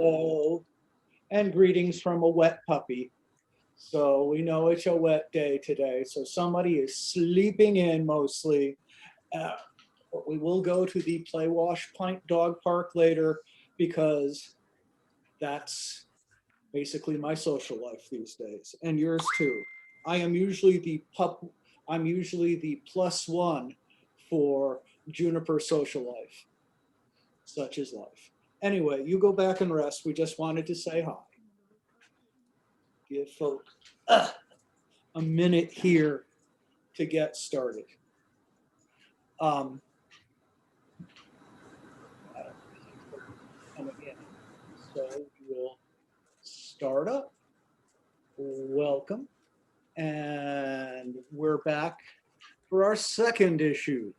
Hello, and greetings from a wet puppy. So we know it's a wet day today, so somebody is sleeping in mostly. Uh, but we will go to the Play Wash Pint Dog Park later because that's basically my social life these days, and yours too. I am usually the pup. I'm usually the plus one for Juniper social life. Such is life. Anyway, you go back and rest. We just wanted to say hi. Give folks a minute here to get started. Um, coming in. So we'll start up. Welcome. And we're back for our second issue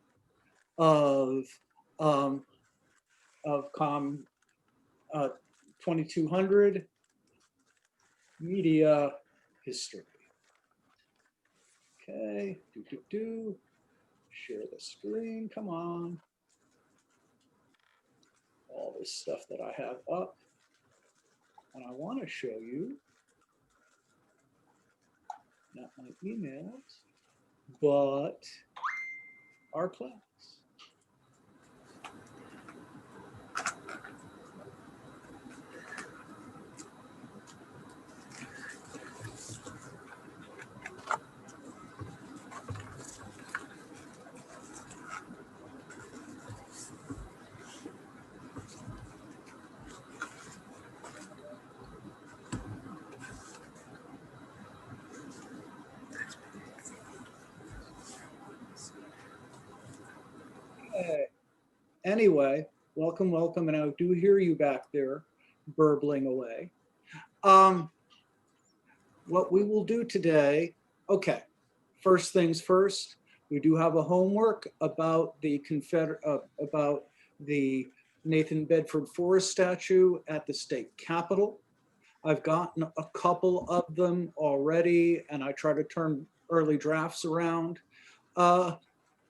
of um, Com 2200 Media History. Okay, share the screen, come on. All this stuff that I have up. And I want to show you, not my emails, but our class. Okay. Anyway, welcome, welcome, and I do hear you back there burbling away. What we will do today, okay, first things first, we do have a homework about the about the Nathan Bedford Forrest statue at the state capitol. I've gotten a couple of them already, and I try to turn early drafts around.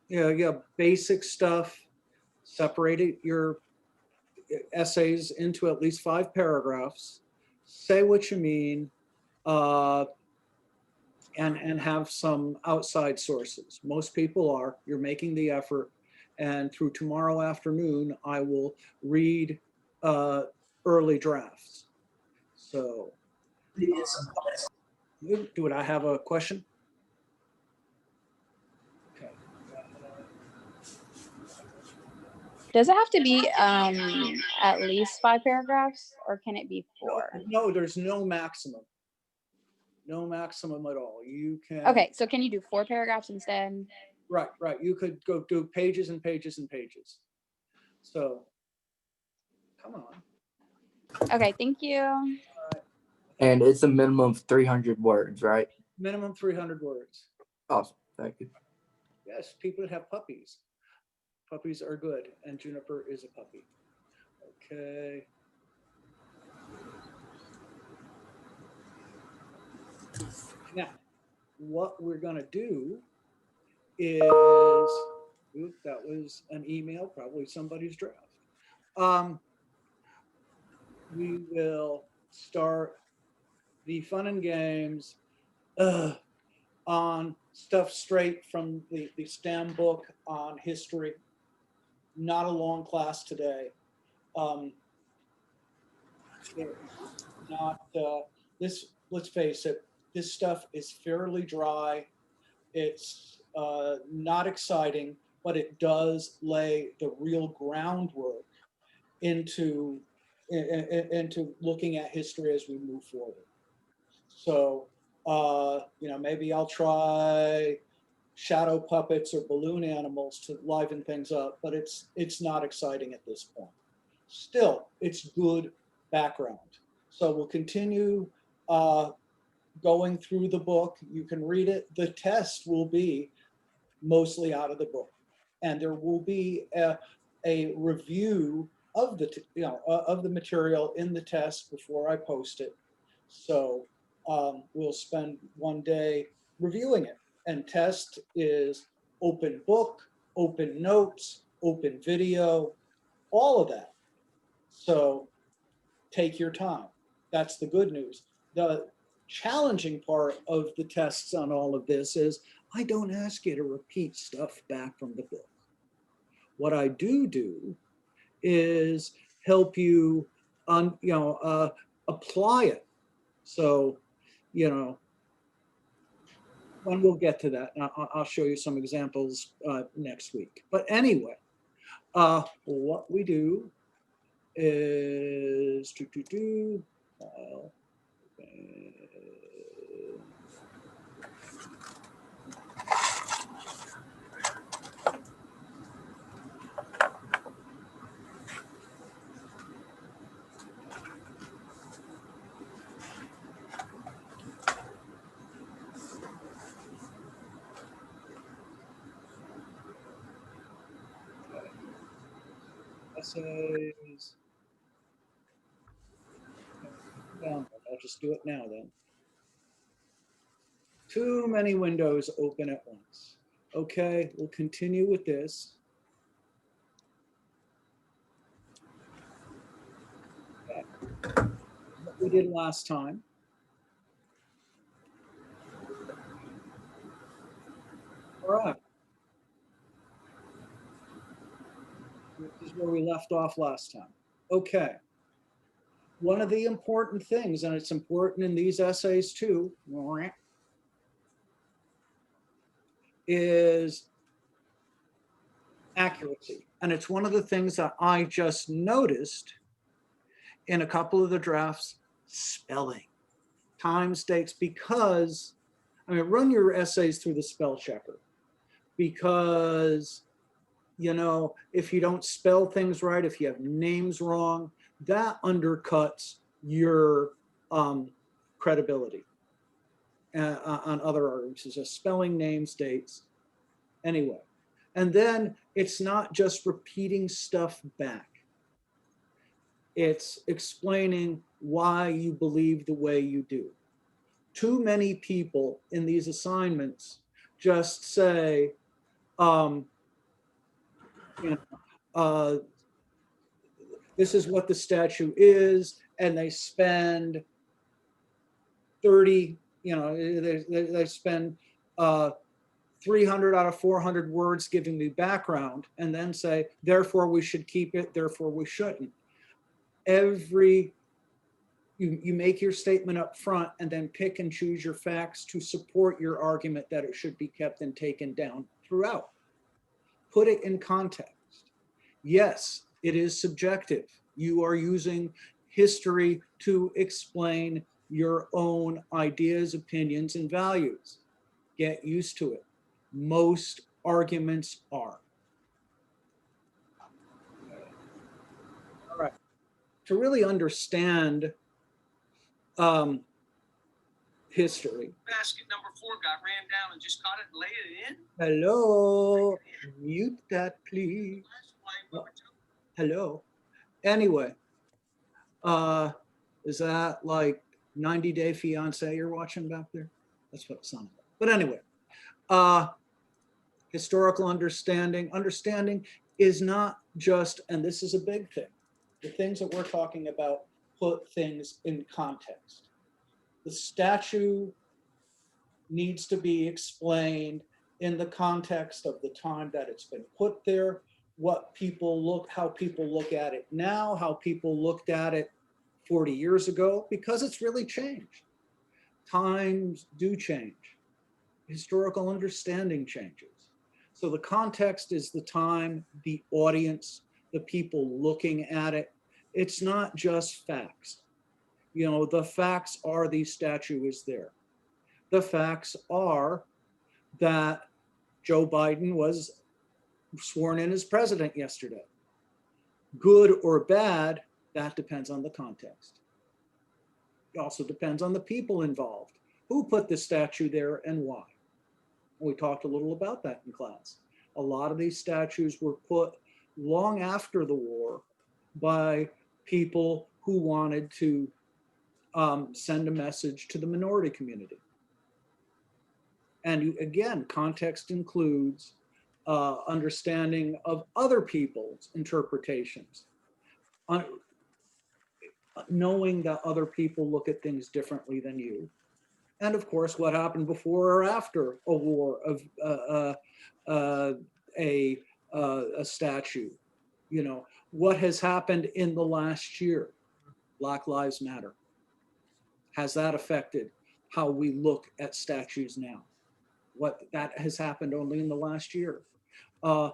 Yeah, basic stuff. Separate your essays into at least 5 paragraphs. Say what you mean. And have some outside sources. Most people are. You're making the effort. And through tomorrow afternoon, I will read early drafts. So, do I have a question? Okay. Does it have to be at least 5 paragraphs, or can it be 4? No, there's no maximum. No maximum at all. You can. Okay, so can you do 4 paragraphs instead? Right. You could go do pages and pages and pages. So, come on. Okay, thank you. And it's a minimum of 300 words, right? Minimum 300 words. Awesome. Thank you. Yes, people that have puppies. Puppies are good, and Juniper is a puppy. Okay. Now, what we're going to do is, that was an email, probably somebody's draft. We will start the fun and games on stuff straight from the STEM book on history. Not a long class today. Let's face it, this stuff is fairly dry. It's not exciting, but it does lay the real groundwork into looking at history as we move forward. So, maybe I'll try shadow puppets or balloon animals to liven things up, but it's not exciting at this point. Still, it's good background. So we'll continue going through the book. You can read it. The test will be mostly out of the book, and there will be a review of the material in the test before I post it. So we'll spend one day reviewing it. And test is open book, open notes, open video, all of that. So take your time. That's the good news. The challenging part of the tests on all of this is I don't ask you to repeat stuff back from the book. What I do is help you apply it. So, when we'll get to that, and I'll show you some examples next week. But anyway, what we do is file. Essays. I'll just do it now then. Too many windows open at once. Okay, we'll continue with this. Okay. What we did last time. All right. This is where we left off last time. Okay. One of the important things, and it's important in these essays too, is accuracy. And it's one of the things that I just noticed in a couple of the drafts: spelling, times, dates, because, run your essays through the spell checker, because, if you don't spell things right, if you have names wrong, that undercuts your credibility on other arguments. It's just spelling, names, dates. Anyway, and then it's not just repeating stuff back. It's explaining why you believe the way you do. Too many people in these assignments just say, this is what the statute is, and they spend 30, they spend 300 out of 400 words giving me background, and then say, therefore we should keep it, therefore we shouldn't. You make your statement up front and then pick and choose your facts to support your argument that it should be kept and taken down throughout. Put it in context. Yes, it is subjective. You are using history to explain your own ideas, opinions, and values. Get used to it. Most arguments are. All right. To really understand history. Basket number 4 got ran down and just caught it and laid it in. Hello, mute that, please. Hello. Anyway, is that like 90 Day Fiance you're watching back there? That's what it sounded like. But anyway, historical understanding. Understanding is not just, and this is a big thing, the things that we're talking about put things in context. The statue needs to be explained in the context of the time that it's been put there, how people look at it now, how people looked at it 40 years ago, because it's really changed. Times do change. Historical understanding changes. So the context is the time, the audience, the people looking at it. It's not just facts. The facts are the statue is there. The facts are that Joe Biden was sworn in as president yesterday. Good or bad, that depends on the context. It also depends on the people involved. Who put the statue there and why? We talked a little about that in class. A lot of these statues were put long after the war by people who wanted to send a message to the minority community. And again, context includes understanding of other people's interpretations. knowing that other people look at things differently than you. And of course, what happened before or after a war of a statue. You know, what has happened in the last year? Black Lives Matter. Has that affected how we look at statues now? What that has happened only in the last year. 5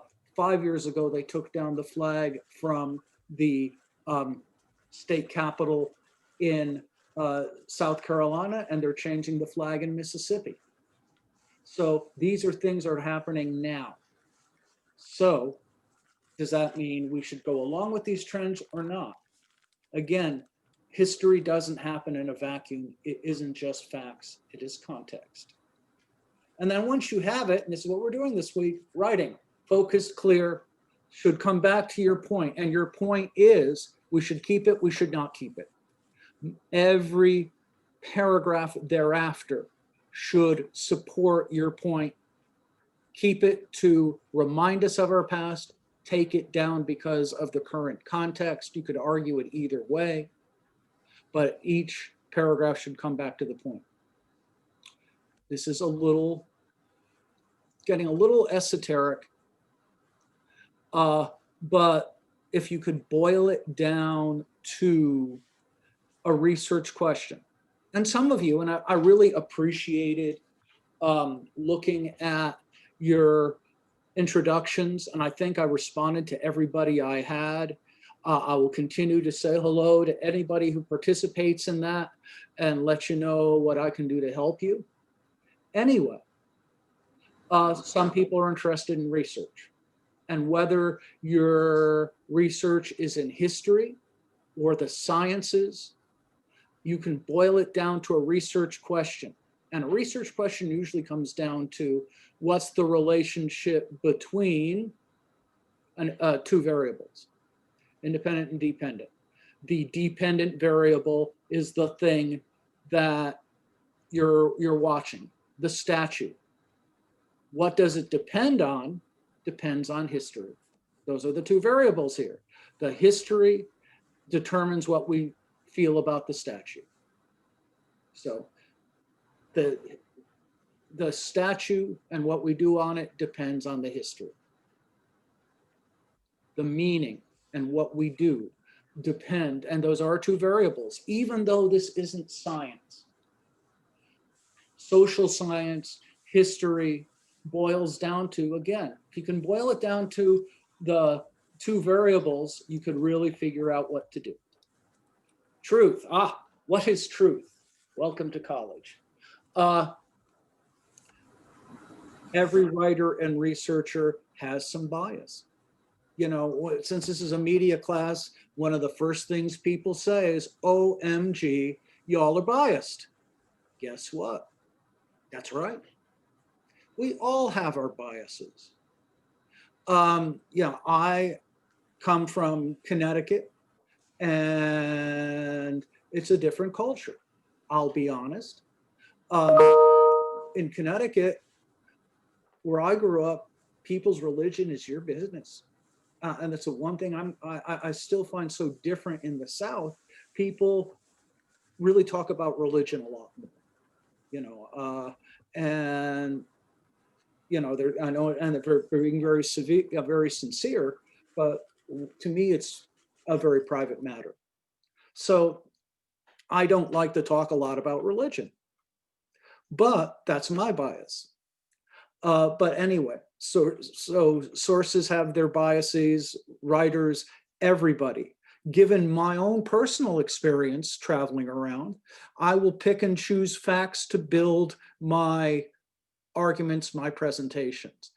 years ago, they took down the flag from the state capitol in South Carolina, and they're changing the flag in Mississippi. So these are things that are happening now. So does that mean we should go along with these trends or not? Again, history doesn't happen in a vacuum. It isn't just facts, it is context. And then once you have it, and this is what we're doing this week, writing, focused, clear, should come back to your point. And your point is, we should keep it, we should not keep it. Every paragraph thereafter should support your point. Keep it to remind us of our past, take it down because of the current context. You could argue it either way, but each paragraph should come back to the point. This is getting a little esoteric, but if you could boil it down to a research question. And some of you, and I really appreciated looking at your introductions, and I think I responded to everybody I had. I will continue to say hello to anybody who participates in that and let you know what I can do to help you. Anyway, some people are interested in research, and whether your research is in history or the sciences, you can boil it down to a research question. And a research question usually comes down to what's the relationship between two variables, independent and dependent. The dependent variable is the thing that you're watching, the statue. What does it depend on? Depends on history. Those are the two variables here. The history determines what we feel about the statue. So the statue and what we do on it depends on the history. The meaning and what we do depend, and those are two variables, even though this isn't science. Social science, history boils down to, again, if you can boil it down to the two variables, you could really figure out what to do. Truth. What is truth? Welcome to college. Every writer and researcher has some bias. You know, since this is a media class, one of the first things people say is, OMG, y'all are biased. Guess what? That's right. We all have our biases. I come from Connecticut, and it's a different culture. I'll be honest. In Connecticut, where I grew up, people's religion is your business. And that's the one thing I still find so different in the South. People really talk about religion a lot more, and I know, and they're being very very sincere, but to me, it's a very private matter. So I don't like to talk a lot about religion, but that's my bias. But anyway, so sources have their biases, writers, everybody. Given my own personal experience traveling around, I will pick and choose facts to build my arguments, my presentations.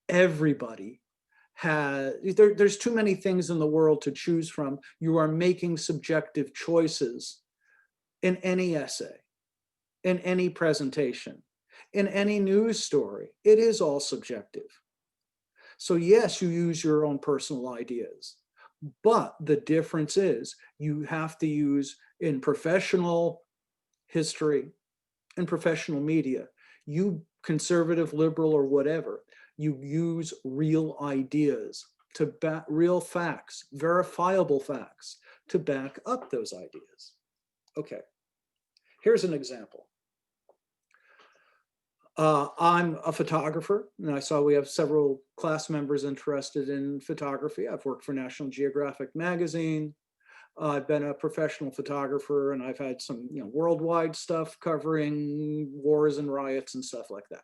Everybody there's too many things in the world to choose from. You are making subjective choices in any essay, in any presentation, in any news story. It is all subjective. So yes, you use your own personal ideas, but the difference is you have to use, in professional history, in professional media, you conservative, liberal, or whatever, you use real ideas, real facts, verifiable facts, to back up those ideas. Okay, here's an example. I'm a photographer, and I saw we have several class members interested in photography. I've worked for National Geographic magazine. I've been a professional photographer, and I've had some, worldwide stuff covering wars and riots and stuff like that.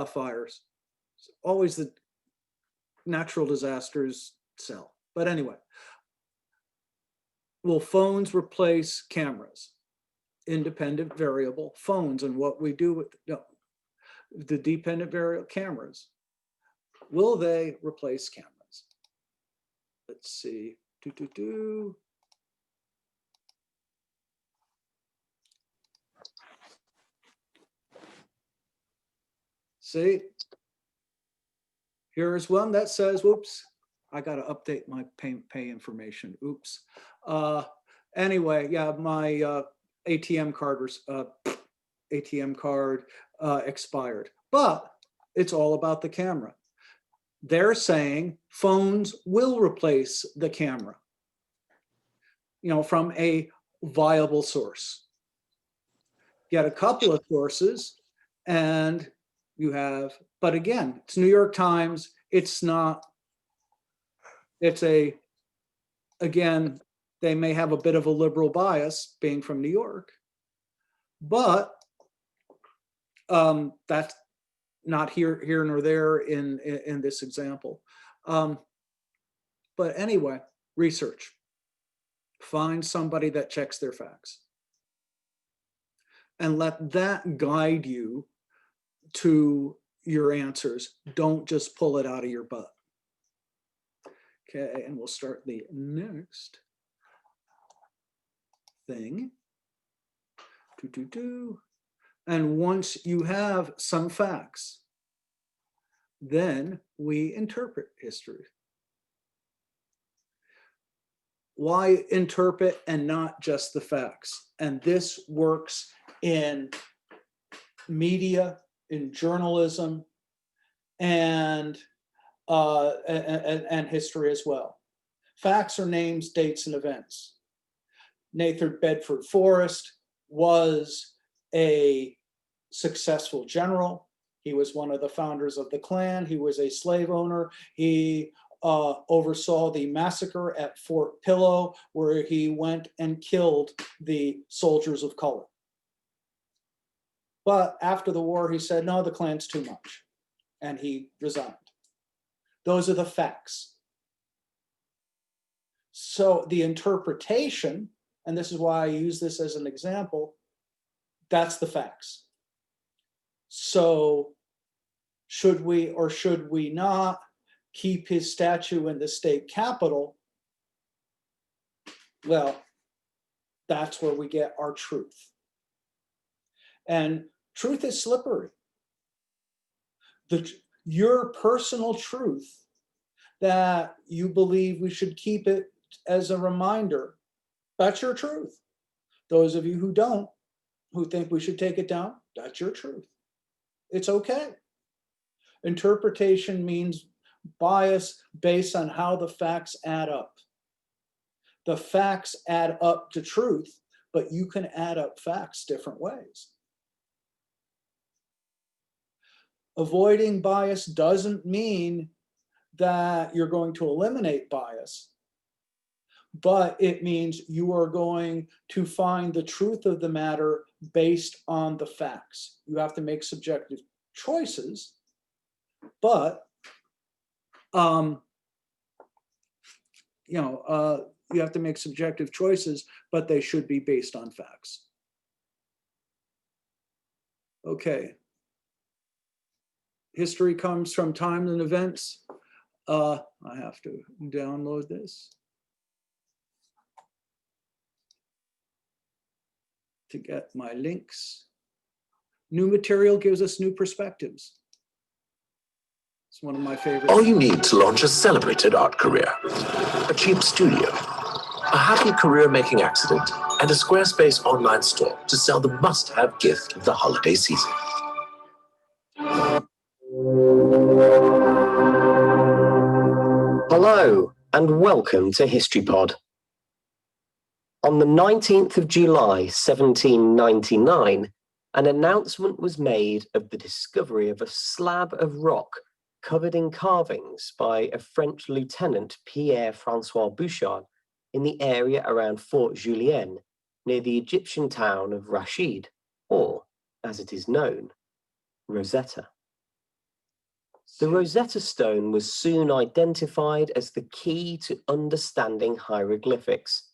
Fires. Always the natural disasters sell. But anyway, will phones replace cameras? Independent variable phones, and what we do with the dependent variable cameras. Will they replace cameras? Let's see. See, here's one that says, whoops, I got to update my pay information. Oops. Anyway, yeah, my ATM card expired, but it's all about the camera. They're saying phones will replace the camera, from a viable source. Get a couple of sources and you have, but again, it's New York Times. It's not, again, they may have a bit of a liberal bias being from New York, but that's not here nor there in this example. But anyway, research. Find somebody that checks their facts and let that guide you to your answers. Don't just pull it out of your butt. Okay, and we'll start the next thing. And once you have some facts, then we interpret history. Why interpret and not just the facts? And this works in media, in journalism, and history as well. Facts are names, dates, and events. Nathan Bedford Forrest was a successful general. He was one of the founders of the Klan. He was a slave owner. He oversaw the massacre at Fort Pillow, where he went and killed the soldiers of color. But after the war, he said, no, the Klan's too much, and he resigned. Those are the facts. So the interpretation, and this is why I use this as an example, that's the facts. So should we or should we not keep his statue in the state capitol? Well, that's where we get our truth. And truth is slippery. Your personal truth that you believe we should keep it as a reminder, that's your truth. Those of you who don't, who think we should take it down, that's your truth. It's okay. Interpretation means bias based on how the facts add up. The facts add up to truth, but you can add up facts different ways. Avoiding bias doesn't mean that you're going to eliminate bias, but it means you are going to find the truth of the matter based on the facts. You have to make subjective choices, but you have to make subjective choices, but they should be based on facts. Okay. History comes from times and events. I have to download this to get my links. New material gives us new perspectives. It's one of my favorites. All you need to launch a celebrated art career, a cheap studio, a happy career-making accident, and a Squarespace online store to sell the must-have gift of the holiday season. Hello, and welcome to HistoryPod. On the 19th of July, 1799, an announcement was made of the discovery of a slab of rock covered in carvings by a French lieutenant, Pierre-François Bouchard, in the area around Fort Julien, near the Egyptian town of Rashid, or, as it is known, Rosetta. The Rosetta Stone was soon identified as the key to understanding hieroglyphics,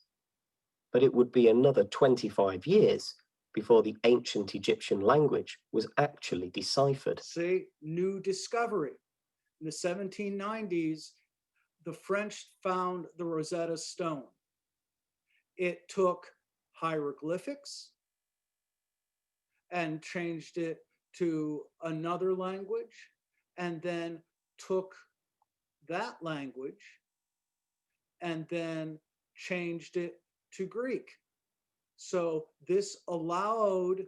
but it would be another 25 years before the ancient Egyptian language was actually deciphered. See, new discovery. In the 1790s, the French found the Rosetta Stone. It took hieroglyphics and changed it to another language, and then took that language and then changed it to Greek. So this allowed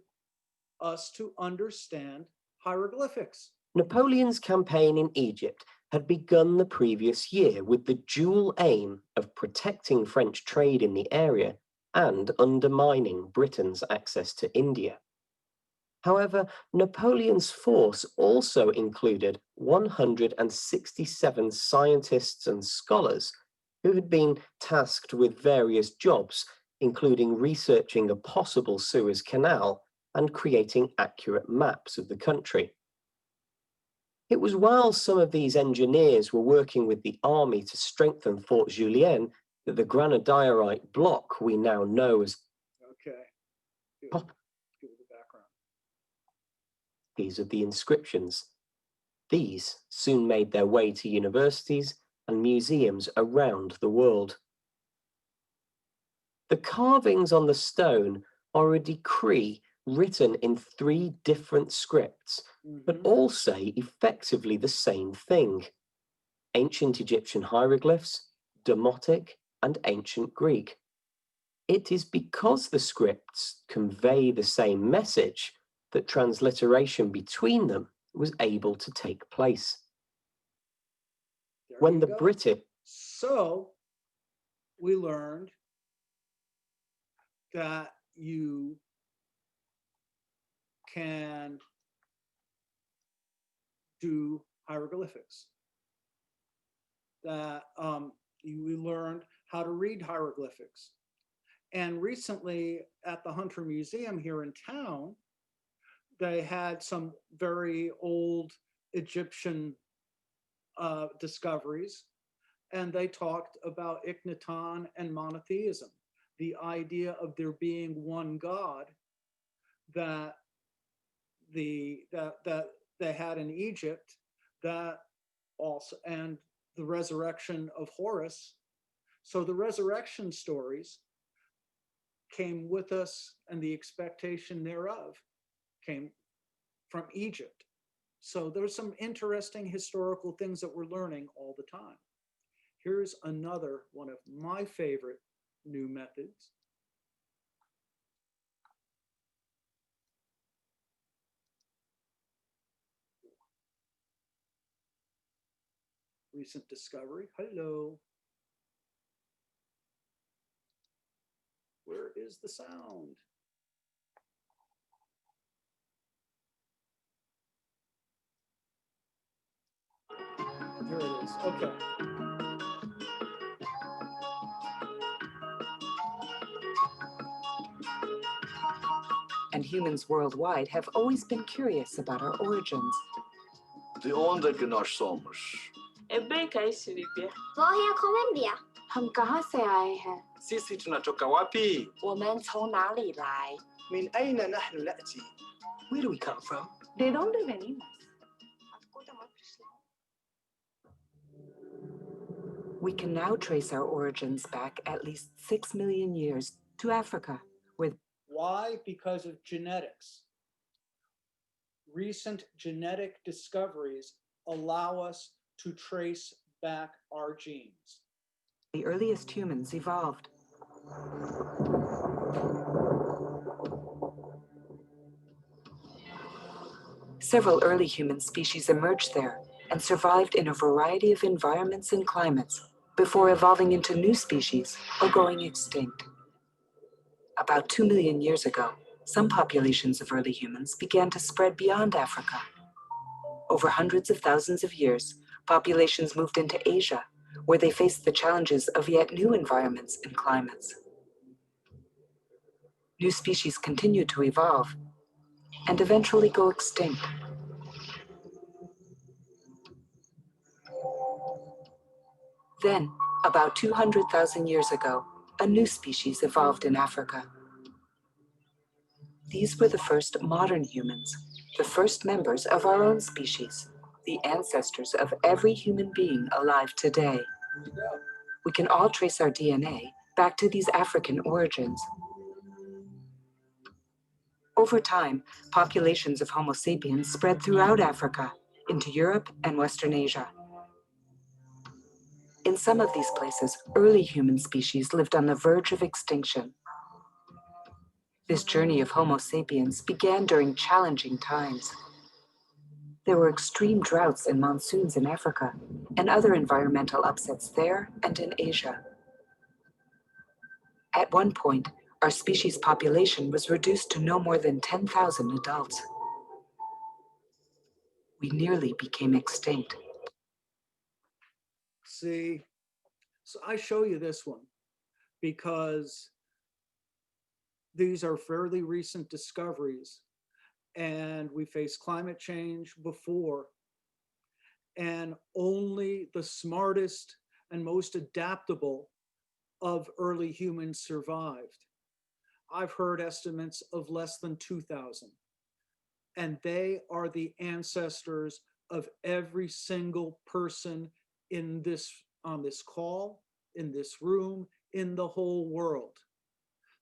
us to understand hieroglyphics. Napoleon's campaign in Egypt had begun the previous year with the dual aim of protecting French trade in the area and undermining Britain's access to India. However, Napoleon's force also included 167 scientists and scholars who had been tasked with various jobs, including researching a possible Suez Canal and creating accurate maps of the country. It was while some of these engineers were working with the army to strengthen Fort Julien that the granodiorite block we now know as copies of the inscriptions. These soon made their way to universities and museums around the world. The carvings on the stone are a decree written in 3 different scripts, but all say effectively the same thing: ancient Egyptian hieroglyphs, Demotic, and ancient Greek. It is because the scripts convey the same message that transliteration between them was able to take place. When the British... So we learned that you can do hieroglyphics, that we learned how to read hieroglyphics. And recently at the Hunter Museum here in town, they had some very old Egyptian discoveries, and they talked about Ikhnaton and monotheism, the idea of there being one God that they had in Egypt, that also, and the resurrection of Horus. So the resurrection stories came with us, and the expectation thereof came from Egypt. So there's some interesting historical things that we're learning all the time. Here's another one of my favorite new methods. Recent discovery. Hello. Where is the sound? There it is. Okay. And humans worldwide have always been curious about our origins. De onde que nós somos? وهي كولومبيا. हम कहाँ से आए हैं? Sisi tunatoka wapi? 我们从哪里来? من أين نحن نأتي? Where do we come from? ¿De dónde venimos? We can now trace our origins back at least 6 million years to Africa, where... Why? Because of genetics. Recent genetic discoveries allow us to trace back our genes. The earliest humans evolved. Several early human species emerged there and survived in a variety of environments and climates before evolving into new species or going extinct. About 2 million years ago, some populations of early humans began to spread beyond Africa. Over hundreds of thousands of years, populations moved into Asia, where they faced the challenges of yet new environments and climates. New species continued to evolve and eventually go extinct. Then, about 200,000 years ago, a new species evolved in Africa. These were the first modern humans, the first members of our own species, the ancestors of every human being alive today. We can all trace our DNA back to these African origins. Over time, populations of Homo sapiens spread throughout Africa, into Europe and Western Asia. In some of these places, early human species lived on the verge of extinction. This journey of Homo sapiens began during challenging times. There were extreme droughts and monsoons in Africa, and other environmental upsets there and in Asia. At one point, our species' population was reduced to no more than 10,000 adults. We nearly became extinct. See, so I show you this one because these are fairly recent discoveries, and we faced climate change before, and only the smartest and most adaptable of early humans survived. I've heard estimates of less than 2,000, and they are the ancestors of every single person in on this call, in this room, in the whole world.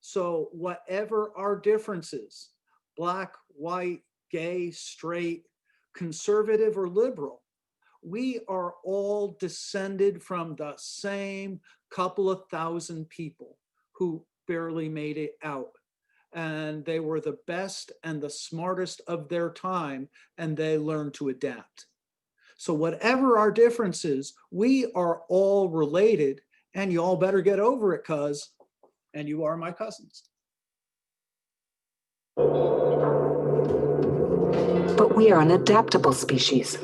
So whatever our differences, black, white, gay, straight, conservative, or liberal, we are all descended from the same couple of thousand people who barely made it out. And they were the best and the smartest of their time, and they learned to adapt. So whatever our differences, we are all related, and you all better get over it, and you are my cousins. But we are an adaptable species.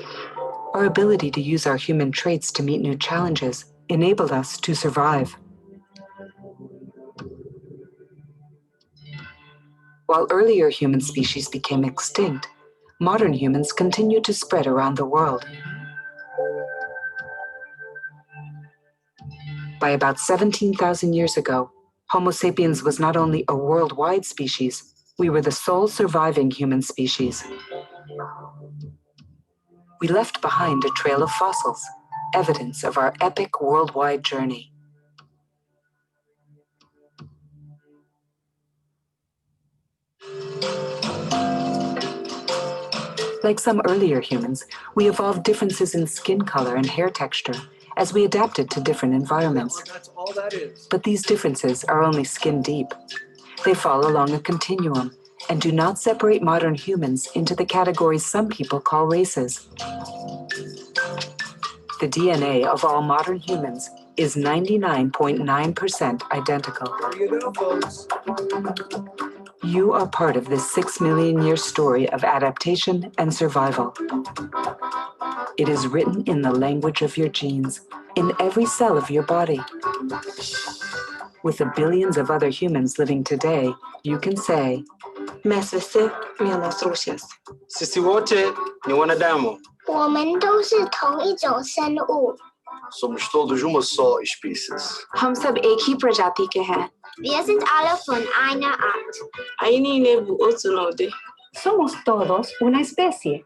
Our ability to use our human traits to meet new challenges enabled us to survive. While earlier human species became extinct, modern humans continue to spread around the world. By about 17,000 years ago, Homo sapiens was not only a worldwide species, we were the sole surviving human species. We left behind a trail of fossils, evidence of our epic worldwide journey. Like some earlier humans, we evolved differences in skin color and hair texture as we adapted to different environments. That's all that is. But these differences are only skin deep. They fall along a continuum and do not separate modern humans into the categories some people call races. The DNA of all modern humans is 99.9% identical. There you go, folks. You are part of this 6 million year story of adaptation and survival. It is written in the language of your genes, in every cell of your body. With the billions of other humans living today, you can say, Sisi wote ni wanadamu. Somos todos uma só espécies. हम सब एक ही प्रजाति के हैं. Wir sind alle von einer Art. Aini nebu otsunode. Somos todos una especie.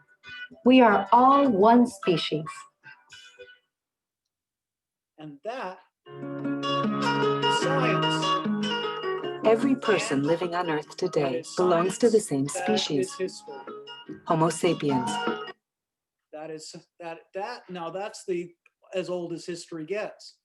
We are all one species. And that is science. Every person living on Earth today belongs to the same species, That is history. Homo sapiens. Now that's as old as history gets.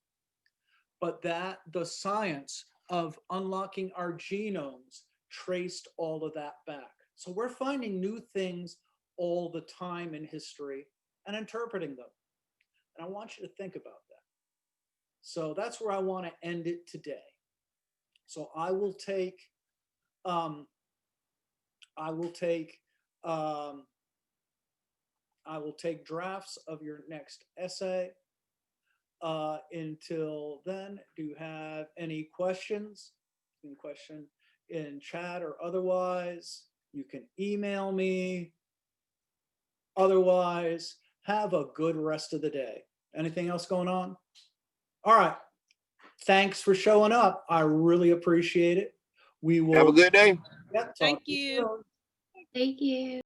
But the science of unlocking our genomes traced all of that back. So we're finding new things all the time in history and interpreting them. And I want you to think about that. So that's where I want to end it today. So I will take I will take drafts of your next essay. Until then, do you have any questions? Any question in chat or otherwise? You can email me. Otherwise, have a good rest of the day. Anything else going on? All right. Thanks for showing up. I really appreciate it. We will Have a good day. Yep, Thank talk to you. soon. Thank you.